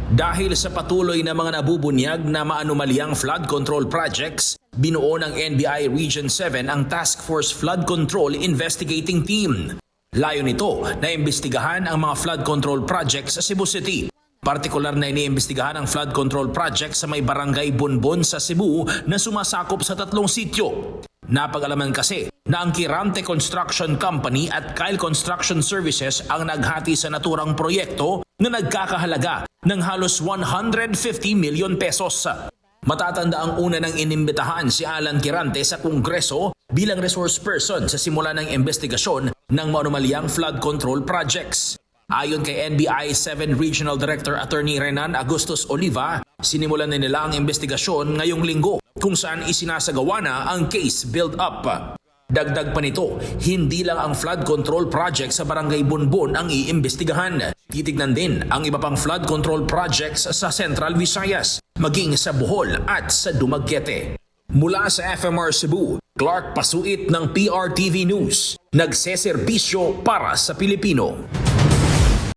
Dahil sa patuloy na mga nabubunyag na maanumalyang flood control projects, binuo ng NBI Region 7 ang Task Force Flood Control Investigating Team. Layo nito na imbestigahan ang mga flood control projects sa Cebu City. Partikular na iniimbestigahan ang flood control project sa may barangay Bonbon sa Cebu na sumasakop sa 3 sityo. Napag-alaman kasi na ang Kirante Construction Company at Kyle Construction Services ang naghati sa naturang proyekto na nagkakahalaga ng halos 150 million pesos. Matatanda ang una ng inimbitahan si Alan Kirante sa Kongreso bilang resource person sa simula ng investigasyon ng maanumalyang flood control projects. Ayon kay NBI 7 Regional Director Attorney Renan Agustos Oliva, sinimulan na nila ang investigasyon ngayong linggo kung saan isinasagawa na ang case build-up. Dagdag pa nito, hindi lang ang flood control project sa Barangay Bonbon ang iimbestigahan. Titignan din ang iba pang flood control projects sa Central Visayas, maging sa Bohol at sa Dumaguete. Mula sa FMR Cebu, Clark Pasuit ng PRTV News, nagseserbisyo para sa Pilipino.